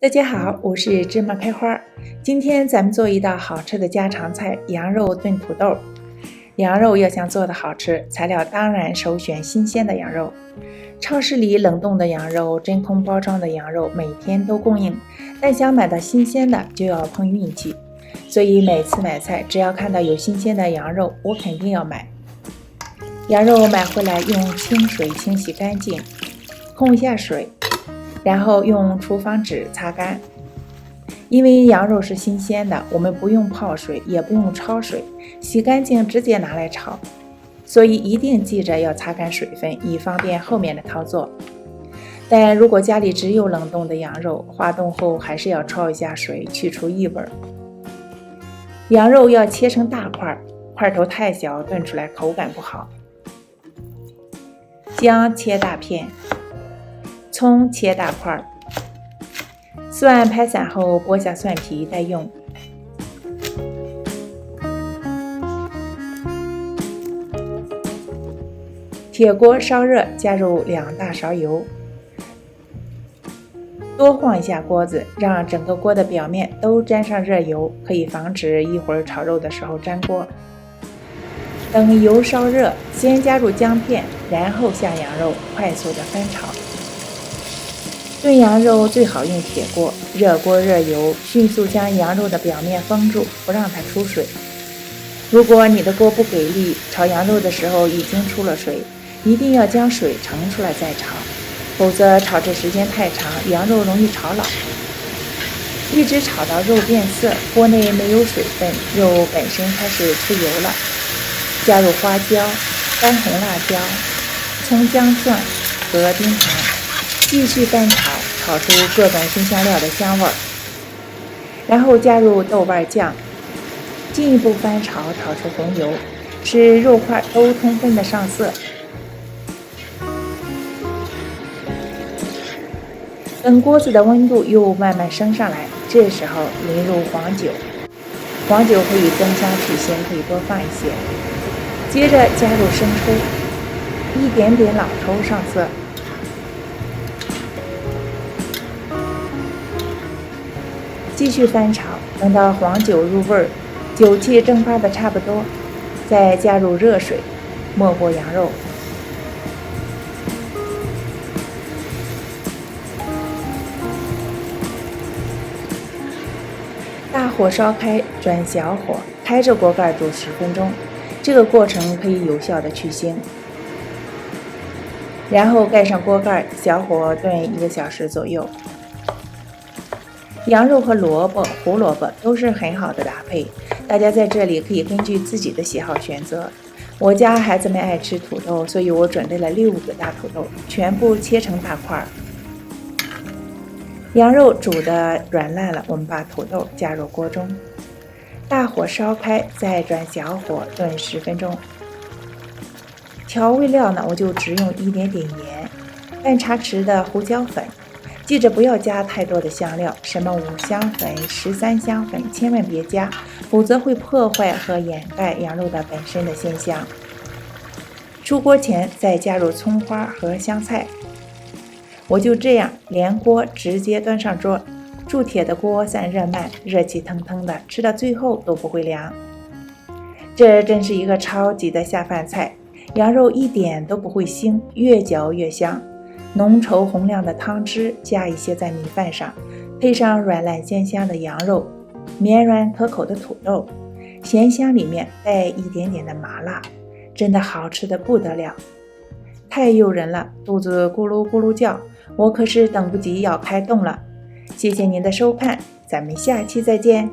大家好，我是芝麻开花。今天咱们做一道好吃的家常菜——羊肉炖土豆。羊肉要想做的好吃，材料当然首选新鲜的羊肉。超市里冷冻的羊肉、真空包装的羊肉每天都供应，但想买到新鲜的就要碰运气。所以每次买菜，只要看到有新鲜的羊肉，我肯定要买。羊肉买回来用清水清洗干净，控一下水，然后用厨房纸擦干。因为羊肉是新鲜的，我们不用泡水，也不用焯水，洗干净直接拿来炒，所以一定记着要擦干水分，以方便后面的操作。但如果家里只有冷冻的羊肉，化冻后还是要焯一下水，去除异味。羊肉要切成大块，块头太小炖出来口感不好。姜切大片，葱切大块，蒜拍散后剥下蒜皮待用。铁锅烧热，加入2大勺油，多晃一下锅子，让整个锅的表面都沾上热油，可以防止一会儿炒肉的时候粘锅。等油烧热，先加入姜片，然后下羊肉，快速的翻炒。炖羊肉最好用铁锅，热锅热油，迅速将羊肉的表面封住，不让它出水。如果你的锅不给力，炒羊肉的时候已经出了水，一定要将水盛出来再炒，否则炒制时间太长，羊肉容易炒老。一直炒到肉变色，锅内没有水分，肉本身开始出油了，加入花椒、干红辣椒、葱姜蒜和冰糖，继续翻炒，炒出各种辛香料的香味儿，然后加入豆瓣酱，进一步翻炒，炒出红油，使肉块都充分的上色。等锅子的温度又慢慢升上来，这时候淋入黄酒，黄酒可以增香去腥，可以多放一些。接着加入生抽，一点点老抽上色。继续翻炒，等到黄酒入味儿，酒气蒸发的差不多，再加入热水，没过羊肉。大火烧开，转小火，开着锅盖煮10分钟，这个过程可以有效的去腥。然后盖上锅盖，小火炖1个小时左右。羊肉和萝卜、胡萝卜都是很好的搭配，大家在这里可以根据自己的喜好选择。我家孩子们爱吃土豆，所以我准备了6个大土豆，全部切成大块。羊肉煮得软烂了，我们把土豆加入锅中，大火烧开，再转小火炖10分钟。调味料呢，我就只用一点点盐，半茶匙的胡椒粉，记着不要加太多的香料，什么5香粉、13香粉千万别加，否则会破坏和掩盖羊肉的本身的鲜香。出锅前再加入葱花和香菜。我就这样连锅直接端上桌，铸铁的锅散热慢，热气腾腾的，吃到最后都不会凉。这真是一个超级的下饭菜，羊肉一点都不会腥，越嚼越香。浓稠红亮的汤汁加一些在米饭上，配上软烂鲜香的羊肉，绵软可口的土豆，咸香里面带一点点的麻辣，真的好吃的不得了，太诱人了，肚子咕噜咕噜叫，我可是等不及要开动了。谢谢您的收看，咱们下期再见。